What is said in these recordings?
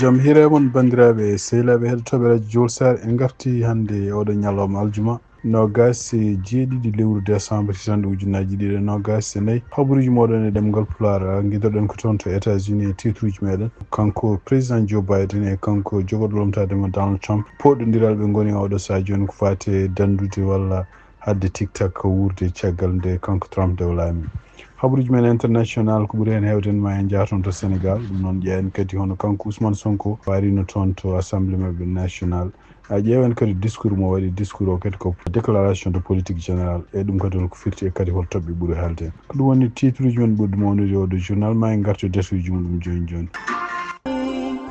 Jam hiremon bandiraɓe sehilaɓe heɗotoɓe radio Julsar en garti hande oɗo ñalawma aljuma nogas jeeɗiɗi lewru décembre hitande ujunnaji ɗiɗi nogas e nayyi habaruji moɗon e ɗemgal Pulaar guidoɗen ko toon to États-Unis e titruji meɗen kanko président Joe Biden e kanko jogoɗo lomtademo Donald Trump poɗodiral ɓe goni oɗo saha joni ko fate dandude walla hadde TikTok wurde caggal nde kanko Trump dewlami habaruji men international ko ɓuuri hen hewden ma en jaaton to Sénégal ɗum noon ƴeewen kadi hono kanko Ousmane Sonko warino toon to assemblée mabɓe national ƴeewen kadi discours mo waɗi discours o kadi ko déclaration de politique générale e ɗum kadi ko firti e kadi hol toɓɓe ɓuuri haalde hen ko ɗum woni titre uji men ɓurɗi mawnude oɗo journal ma en garto desuji muɗum joni joni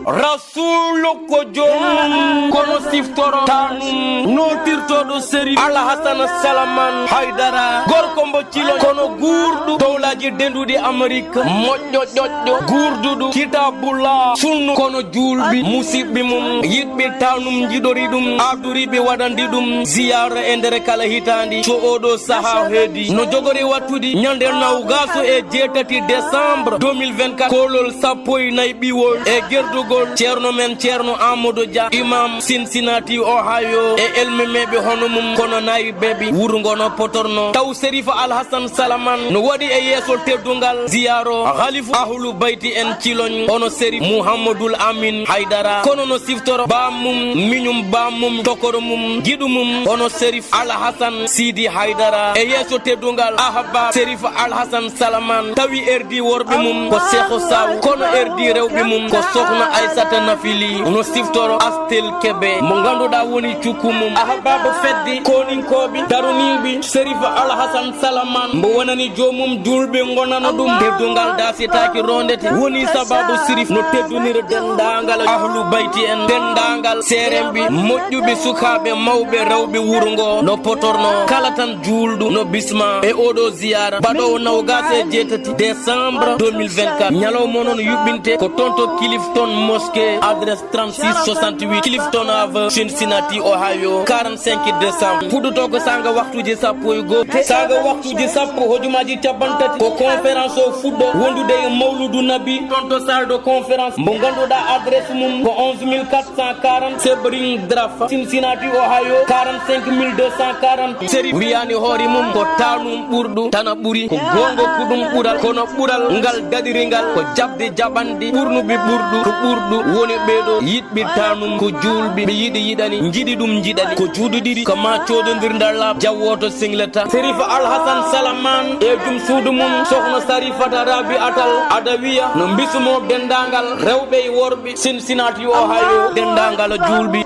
Rasulu ko jomum kono siftoro tanum notirtoɗo seri Alhassan Salaman Haydara gorko mbo cilo kono gurdu dowlaji denduɗi Amérique moƴƴo ƴoƴƴo gurduɗu kitabullah sunnu kono julɓi musibɓe mum yiɗɓe tanum jiɗori ɗum abduriɓe waɗandi ɗum ziyara e nder kala hitandi so oɗo saaha heedi no jogori wattude ñande nawgaso e jeetati décembre 2024 kolol sappo e nayyi ɓiwol e gerdugol ceerno men ceerno Amadou Dia imam Cincinnati Ohio e elme meɓe hono mum kono nayi bebi wuro ngono potorno taw Serifa Alhassan Salaman no waɗi e yeeso teddungal ziyaro halifu ahlu bayti en ciloñ ono Serif Mouhamadoul Amin Haydara kono no siftoro bamum miñum bamum tokoro mum giɗu mum ono Serif Alhassan Sidi Haydara e yeeso teddungal ahaba Serifa Alhassan Salaman tawi erdi worɓe mum ko Sekho Saw kono erdi rewɓe mum ko sohna Aissata Nafili no siftoro Astel Kebe mo ganduɗa woni cukkumum ahbaba feddi koninkoɓe daruniɓe Serifa Alhassan Salaman mbo wonani jomum julɓe gonano ɗum teddungal dasitaki rondete woni sababu Sirif no teddunira dendagal ahlu bayti en dendagal seremɓe moƴƴuɓe sukaɓe mawɓe rewɓe wuro ngo no potorno kala tan julɗu no bisma e oɗo ziyara baɗowo nawgas e jeetati décembre 2024 ñalawma noon yuɓɓinte ko tonto Clifton Mosquée adresse 3668 Clifton Ave Cincinnati Ohio 45 décembre fuɗɗoto ko sanga waktuji sappo e goho sanga waktuji sappo hojumaji cabantati ko conférence o fuɗɗo wondude e mawludu nabi toon to salle de conférence mo ganduɗa adresse mum ko 11440 Sebring Drive Cincinnati Ohio 45240 Seri wiyani hoore mum ko tanum ɓurɗu tana ɓuuri ko gongo ko ɗum ɓural kono ɓural ngal dadiringal ko jabde jaɓandi ɓurnuɓe ɓurɗu ko ɓurɗu woni ɓeɗo yiɗɓe tanum ko julɓe ɓe yiɗi yiɗani jiɗi ɗum jiɗani ko juuɗiɗiɗi ko ma cododirndar lab jawwoto singleta Serifa Alhassan Salaman e jum suudu mum sohna Sarifata Rabi Atal Adawiya no mbisumo dendagal rewɓe e worɓe Cincinnati Ohio dendagal julɓe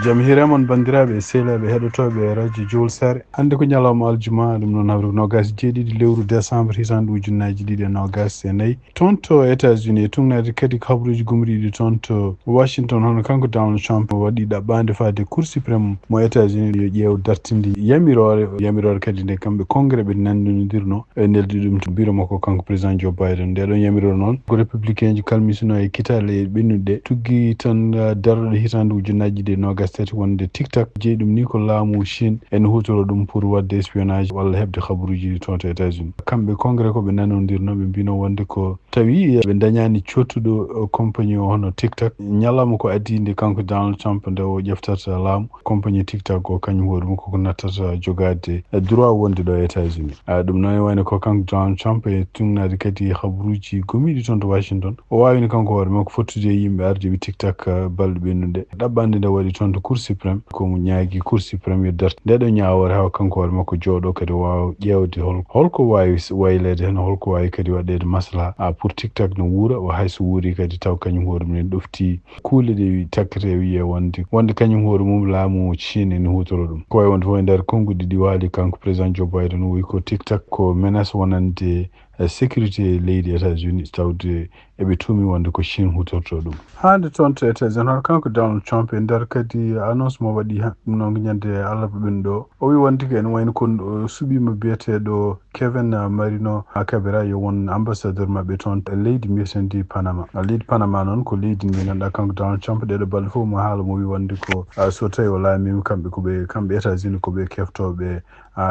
jam hiremon bandiraɓe sehilaɓe heɗotoɓe radio Julsar hande ko ñalawma aljuma ɗum noon hawre nogas jeeɗiɗi lewru décembre hitande ujunnaji ɗiɗi e nogas e nayyi toon to États-Unis e tugnade kadi ko habaruji gumriɗi toon to Washington hono kanko Donald Trump waɗi ɗaɓɓade fade cour suprême mo États-Unis yo ƴeew dartinde yamirore kadi nde kamɓe congrès ɓe nandinodirno e neldi ɗum to bureau makko kanko président Joe Biden ndeɗon yamirore noon ko républicain ji kalmisino e kitale ɓennuɗe tuggi tan daroɗo hitande ujunnaji ɗi e nogas tati wonde TikTok jeeyi ɗum ni ko laamu Chine en hutoro ɗum pour wadde espionnage walla heɓde habaruji toon to États-Unis kamɓe congrès ko ɓe nanodirno ɓe mbino wonde ko tawi ɓe dañani cottuɗo compagnie o hono TikTok ñalawma ko adide kanko Donald Trump nde o ƴeftata laamu compagnie TikTok o kañum hoore mum koko nattata jogade droit wonde ɗo e États-Unis ɗum noon wayno ko kanko Donald Trump e tugnade kadi habaruji gomiɗi toon to Washington o wawino kanko hoore makko fottude e yimɓe arde wi TikTok balɗe ɓennuɗe ɗaɓɓande nde waɗi toon to cour suprême komo ñaagui cour suprême yo darta ndeɗo ñawore hawa kanko hoore makko jooɗo kadi wawa ƴewde holko wawi waylede hen holko wawi kadi waɗede maslaha pour TikTok no wuura o hayso wuuri kadi taw kañum hoore mum en ɗofti kuule ɗe takkete wiye wonde kañum hoore mum laamu Chine ne hutoro ɗum ko wawi wonde fof e nder konguɗi ɗi waali kanko président Joe Biden wi ko TikTok ko menace wonande sécurité leydi États-Unis tawde eɓe tuumi wonde ko Chine hutorto ɗum hande toon to États-Unis hono kanko Donald Trump e nder kadi annonce mo waɗi ɗum noon ñande alarba ɓenɗo o wi wonde ko en wayno kon suɓima biyeteɗo Kevin Marino Kabira yo won ambassadeur mabɓe toon leydi mbiyetendi Panama leydi Panama noon ko leydi ndi ganduɗa kanko Donald Trump ɗeɗo balɗe fof mo haala mo wi wonde ko so tawi o laamima kamɓe États-Unis ko ɓe keftoɓe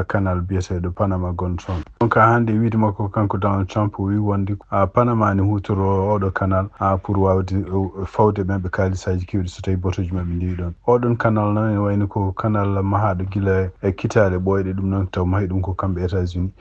canal biyeteɗo Panama gonton donc hande wiide makko kanko Donald Trump wi wonde Panama ne hutoro oɗo canal pour wawde fawde ɓe kalisaji kewɗi so tawi botoji mabɓe ndiwi ɗon oɗon canal noon ne wayno ko canal mahaɗo gila e kitale ɓoyɗe ɗum noon taw mahi ɗum ko kamɓe États-Unis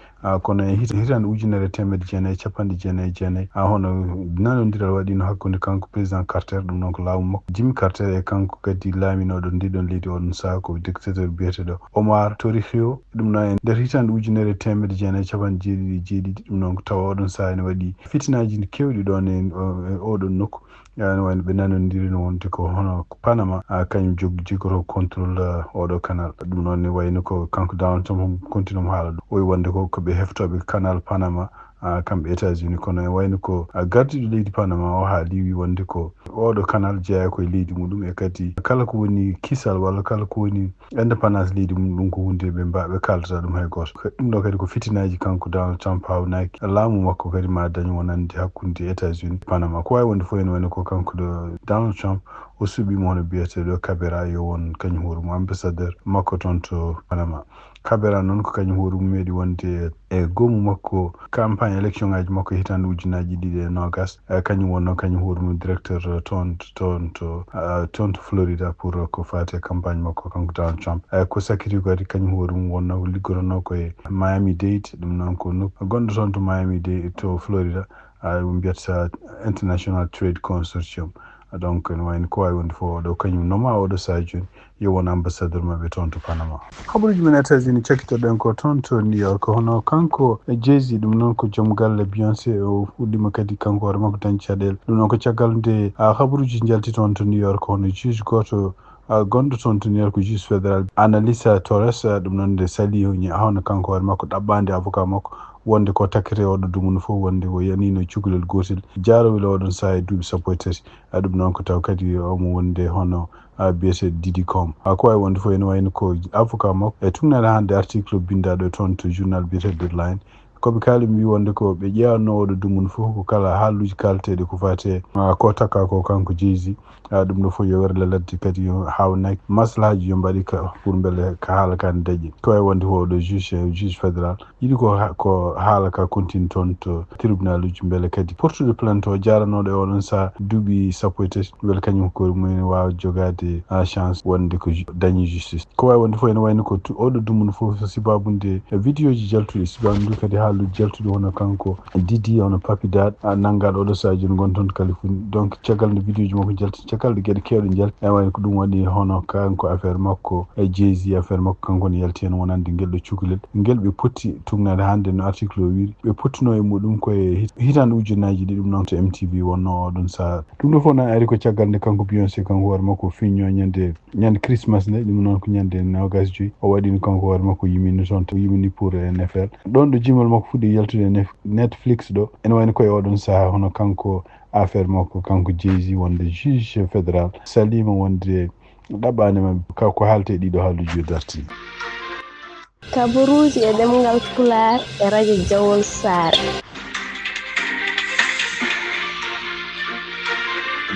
kono e hitande 1999 hono nanodiral waɗino hakkude kanko président Carter ɗum noon ko laamu makko Jimmy Carter e kanko kadi laaminoɗo ndiɗon leydi oɗon saha ko dictateur biyeteɗo Omar Torrijos ɗum noon e nder hitande 1997 ɗum noon tawa oɗon saha ne waɗi fitinaji kewɗi ɗon e oɗon nokku wayno ɓe nanodiri no wonde ko hono Panama kañum jogoto contrôle oɗo canal ɗum noon ne wayno ko kanko Donald Trump continue mo haala ɗum o wi wonde ko ɓe heftoɓe canal Panama kamɓe États-Unis kono e wayno ko gardiɗo leydi Panama o haali wi wonde ko oɗo canal jeeya koye leydi muɗum e kadi kala ko woni kisal walla kala ko woni indépendance leydi mum ɗum ko hunde ɓe kaldata ɗum hay goto ɗum ɗo kadi ko fitinaji kanko Donald Trump hawnaki laamu makko kadi ma dañ wonande hakkude États-Unis Panama ko wawi wonde fof ene wayno ko kanko ɗo Donald Trump o suɓimo hono biyeteɗo Kabera yo won kañum hoore mum ambassadeur makko toon to Panama Kabera noon ko kañum hoore mum meeɗi wonde e gomu makko campagne élection ngaji makko hitande 2020 kañum wonno kañum hoore mum directeur toon to Florida pour ko fate campagne makko kanko Donald Trump ko sakiti kadi kañum hoore mum wonno liggotono koye Miami-Dade ɗum noon ko gonɗo toon to Miami-Dade to Florida ɗum mbiyata International Trade Consortium donc ne wayno ko wawi wonde fof oɗo kañum noma oɗo saha joni yo won ambassadeur mabɓe toon to Panama habaruji men États-Unis cakkitoɗen ko toon to New York hono kanko Jay-Z ɗum noon ko joom galle Beyoncé o fuɗɗima kadi kanko hoore makko dañi caɗele ɗum noon ko caggal nde habaruji jalti toon to New York hono juge goto gonɗo toon to New York juge fédéral Analisa Torres ɗum noon nde sali hono kanko hoore makko ɗaɓɓande avocat makko wonde ko takkete oɗo dumunu fof wonde o yanino cukalel gotel jarowel oɗon saha e duuɓi 13 ɗum noon ko taw kadi omo wonde hono biyeteɗo Diddy Kong ko wawi wonde fof ene wayno ko avocat makko e tugnaɗe hande article bindaɗo toon to journal biyeteɗo Deadline koɓe kaali mbi wonde ko ɓe ƴewanno oɗo dumunu fof ko kala haaluji kalteɗe ko fate ko takka ko kanko Jay-Z ɗum ɗo fof yo werle ladde kadi hawnaki maslahaji yo mbaɗi pour beele ka haala ka ne daƴƴi ko wawi wonde fof oɗo juge fédéral yiɗi ko haala ka continue toon to tribunal uji beele kadi portude plainte o jaranoɗo e oɗon saha duuɓi 13 beele kañum ko mumen wawa jogade chance wonde ko dañi justice ko wawi wonde fof ene wayno ko oɗo dumunu fof so sibabunde vidéo ji jaltuɗi sibabunde kadi haaluji jaltuɗi hono kanko Didi hono Papi Dad nanggaɗo oɗo saha joni gonton to Californie donc caggal nde vidéo ji makko jalti caggal nde gueɗe kewɗe jalti ene wayno ko ɗum waɗi hono kanko affaire makko e Jay-Z affaire makko kanko ne yalti hen wonande guel ɗo cukalel guel ɓe potti tugnade hande no article o wiri ɓe pottino e muɗum koye hitande ujunnaji ɗi ɗum noon to MTV wonno oɗon saha ɗum ɗo fof nan ari ko caggal nde kanko Beyoncé kanko hoore makko fiñño ñande Christmas nde ɗum noon ko ñande 25 o waɗino kanko hoore makko yimini toon to yimini pour NFL ɗon ɗo jimol makko fuɗɗi yaltude Netflix ɗo ene wayno koye oɗon saha hono kanko affaire makko kanko Jay-Z wonde juge fédéral salima wonde ɗaɓɓande mabɓe ko haalte ɗiɗo haaluji yo darti kabaruji e ɗemngal Pulaar e radio Jawol Saare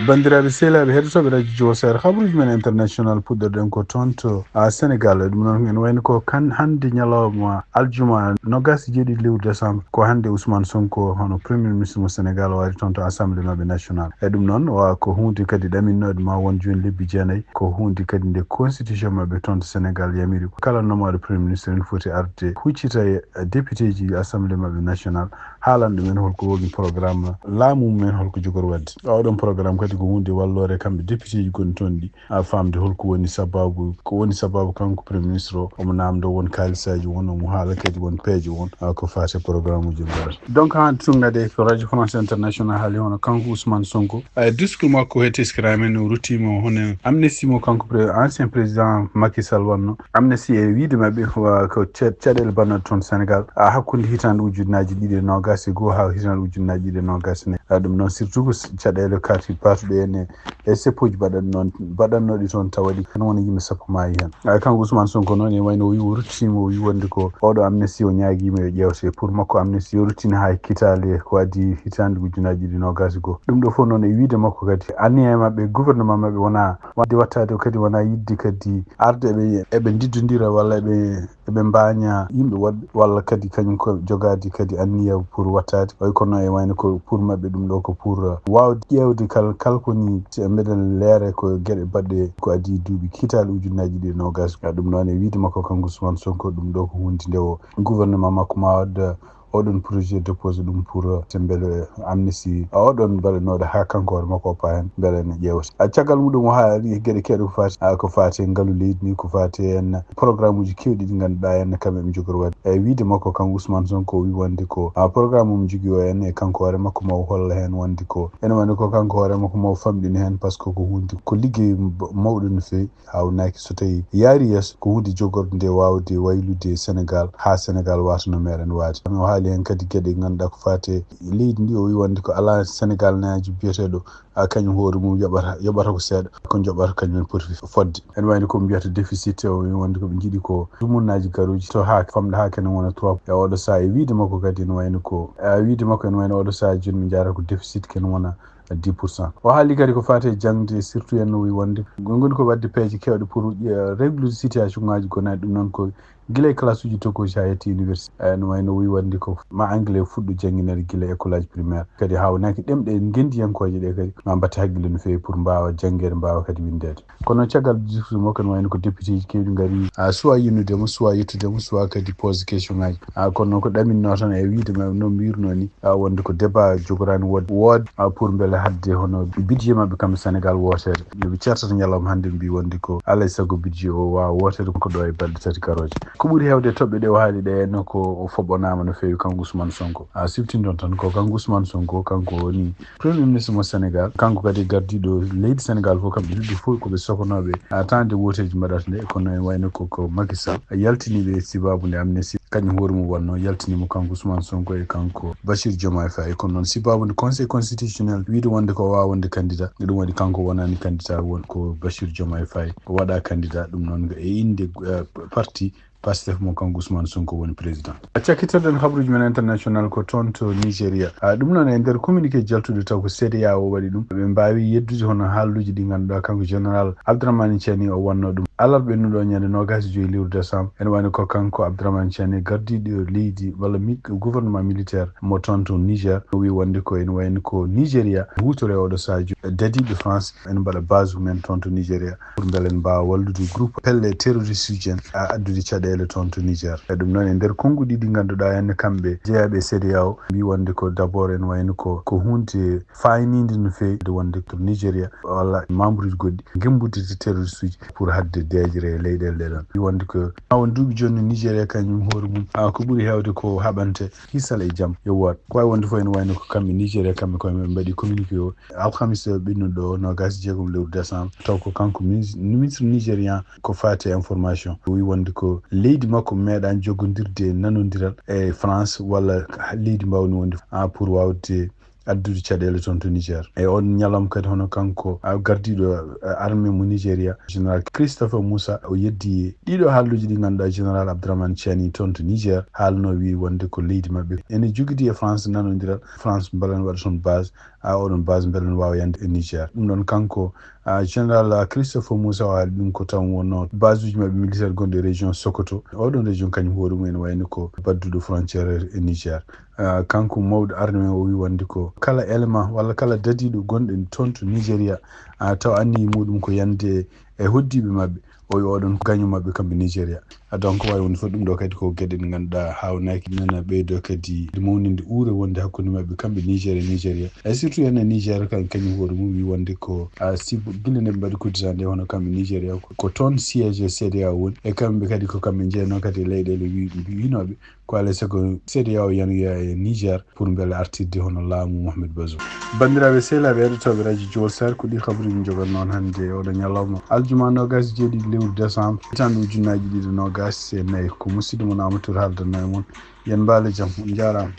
bandiraɓe sehlaɓe heɗotoɓe radio Jawol Saare habaruji men international puɗɗorɗen ko toon to Sénégal ɗum noon ene wayno ko hande ñalawma aljuma 27 lewru décembre ko hande Ousmane Sonko hono premier ministre mo Sénégal o wari toon to assemblée mabɓe national e ɗum noon ko hunde kadi ɗaminnoɗe ma won joni lebbi jeenayyi ko hunde kadi nde constitution mabɓe toon to Sénégal yamiri kala nomaɗo premier ministre ene foti arde huccita e député ji assemblée mabɓe national haalan ɗumen holko woni programme laamu mumen holko jogori wadde oɗon programme kadi ko hunde wallore kamɓe député ji gonɗi toon ɗi famde holko woni sababu kanko premier ministre o omo namdo won kalisaji won omo haala kadi won peeje won ko fate programme uji mbaɗata donc hande tugnade ko radio France international haali hono kanko Ousmane Sonko discours makko he teskiramen o ruttima hono amnesty mo kanko ancien président Macky Sall wanno amnesty e wiide mabɓe ko caɗele bannoɗe toon Sénégal hakkude hitande ujunnaji ɗiɗi e nogas e goho ha hitande ujunnaji ɗiɗi e nogas ne ɗum noon surtout ko caɗele kati patuɗe ene e seppuji baɗannoɗi toon tawaɗi tan wona yimɓe sappo maayi hen kanko Ousmane Sonko noon e wayno o wi o ruttima o wi wonde ko oɗo amnesty o ñaguima yo ƴewte pour makko amnesty o ruttina ha kitale ko addi hitande ujunnaji ɗiɗi nogas e goho ɗum ɗo fof noon e wiide makko kadi anni e mabɓe gouvernement mabɓe wona wadde wattade kadi wona yidde kadi arde eɓe diddodira walla eɓe eɓe mbaña yimɓe walla kadi kañum ko jogadi kadi anniya pour wattade way kono e wayno ko pour mabɓe ɗum ɗo ko pour wawde ƴewde kala koni mbeɗen leere ko gueɗe baɗɗe ko adi duuɓi kitali ujunnaji ɗi nogas ɗum noon e wiide makko kanko Ousmane Sonko ɗum ɗo ko hunde nde o gouvernement makko ma wadda oɗon projet déposé ɗum pour beele amnesty oɗon mbaɗanoɗo ha kanko hoore makko pa hen beele ne ƴewta caggal muɗum o haali gueɗe kewɗe ko fati ngaalu leydi ni ko fati hen programme uji kewɗi ɗi ganduɗa hen kamɓe ɓe jogori wadde e wiide makko kanko Ousmane Sonko o wi wonde ko programme mum jogui o hen e kanko hoore makko ma o holla hen wonde ko ene wonde ko kanko hoore makko ma o famɗini hen par ce que ko hunde ko ligguey mawɗo no fewi hawnaki so tawi yaari yeeso ko hunde jogorde nde wawde waylude Sénégal ha Sénégal watano meɗen waade o haali hen kadi gueɗe ganduɗa ko fate leydi ndi o wi wonde ko ala Sénégal naji biyeteɗo kañum hoore mum yoɓata ko seeɗa ko joɓata kañum poti fodde ene wayno ko mbiyata déficit o wi wonde koɓe jiiɗi ko dumunnaji garuji to ha famɗa ha kene wona 3 e oɗo saa e wiide makko kadi ene wayno ko wiide makko ene wayno oɗo saa joni min jara ko déficit kene wona 10%. o haali kadi ko fate jangde surtout en o wi wonde goni ko wadde peeje kewɗe pour réglude situation ngaji gonaɗi ɗum noon ko guila e classe uji tokkoji ha yetti université no wayno wi wonde ko ma anglais fuɗɗo jangguinede guila école aji primaire kadi hawnaki ɗemɗe gendiyankoje ɗe kadi ma mbatte haqqille no fewi pour mbawa jangguede mbawa kadi windede kono caggal discours makko no wayno ko député ji kewɗi gaari soit yinnudemo soit yettudemo soit kadi pose question ngaji kono noon ko ɗaminno tan e wiide no mbirno ni wonde ko débat jogorani woode pour beele hadde hono budget mabɓe kamɓe Sénégal wotede noɓe certata ñalawma hande mbi wonde ko alay saago budget o wawa wotede ko ɗo e balɗe 3 garoje ko ɓuuri hewde toɓɓe ɗe o haali ɗe henno ko o foɓɓonama no fewi kanko Ousmane Sonko siftindon tan ko kanko Ousmane Sonko kanko woni premier ministre mo Sénégal kanko kadi gardiɗo leydi Sénégal fof kamɓe ɗiɗi fof koɓe sohanoɓe tande woteji mbaɗata nde kono en wayno ko Macky Sall yaltiniɓe sibabude amnesty kañum hoore mum wonno yaltinimo kanko Ousmane Sonko e kanko Bassirou Diomaye Faye kono noon sibabude conseil constitutionnel wiide wonde ko wawa wonde candidat ɗum waɗi kanko wonani candidat won ko Bassirou Diomaye Faye ko waɗa candidat ɗum noon e inde parti Pastef mo kanko Ousmane Sonko woni président cakkitoɗen habruji men international ko toon to Nigéria ɗum noon e nder communiqué jaltude taw ko CEDEAO o waɗi ɗum ɓe mbawi yeddude hono haalluji ɗi ganduɗa kanko général Abdourahmane Tiani o wanno ɗum alarba ɓennuɗo ñande 25 lewru décembre ene wayno ko kanko Abdourahmane Tiani gardiɗo leydi walla gouvernement militaire mo toon to Niger o wi wonde ko ene wayno ko Nigéria hutore oɗo sadio dadiɓe France ene mbaɗa base mumen toon to Nigéria pour beele en mbawa wallude groupe pelle terroriste uji en addude caɗele toon to Niger e ɗum noon e nder konguɗi ɗi ganduɗa henne kamɓe jeeyaɓe CEDEAO mbi wonde ko d' abord ene wayno ko hunde faynide no fewi de wonde to Nigéria walla membre uji goɗɗi gembuddide terroriste uji pour hadde dejere e leyɗele ɗe ɗon wi wonde ko won duuɓi joni Nigéria kañum hoore mum ko ɓuuri hewde ko haɓante hisal e jaam yowat ko wawi wonde fof ene wayno ko kamɓe Nigéria kamɓe koye mbaɗi communiqué o alhamis ɓennuɗo 26 lewru décembre taw ko kanko ministre nigérian ko fati information o wi wonde ko leydi makko meeɗani joggodirde nanodiral e France walla leydi mbawni wonde pour wawde addude caɗele toon to Niger e on ñalawma kadi hono kanko gardiɗo armée mo Nigéria général Christopher Moussa o yeddi ɗiɗo haalluji ɗi ganduɗa général Abdourahmane Tiani toon to Niger haalno wi wonde ko leydi mabɓe ene jogui e France nanodiral France mbaɗan waɗa toon base oɗon base beele ne wawa yande e Niger ɗum ɗon kanko général Christopher Moussa o haali ɗum ko taw wonno base uji mabɓe militaire gonɗo région Sokoto oɗon région kañum hoore mum ene wayno ko badduɗo frontiére e Niger kanko mawɗo armée o wi wonde ko kala élément walla kala dadiɗo gonɗo toon to Nigéria taw anniyi muɗum ko yande e hoddiɓe mabɓe o wi oɗon gaño mabɓe kamɓe Nigéria donc wawi wonde fof ɗum ɗo kadi ko gueɗe ɗe ganduɗa hawnaki nana ɓeydo kadi mawninde uure wonde hakkude mabɓe kamɓe Nigéria e surtout ene Niger kañum hoore mum wi wonde ko sibo guila nde mbaɗi kudditande hono kamɓe Nigéria ko toon siége CEDEAO woni e kamɓe kadi ko kamɓe jeeyno kadi leyɗele winoɓe ko alay saago CEDEAO yanoya e Niger pour beele artirde hono laamu Mohamed Bazoum bandiraɓe sehlaɓe heɗotoɓe radio Diol Sar ko ɗi habaruji min jogon noon hande oɗo ñalawma aljuma 27 lewru décembre hitanɗe ujunnaji ɗiɗi 24 ko musidɗo mon Amadou Touré haaldanno e moon yen mbaale jaam on jarama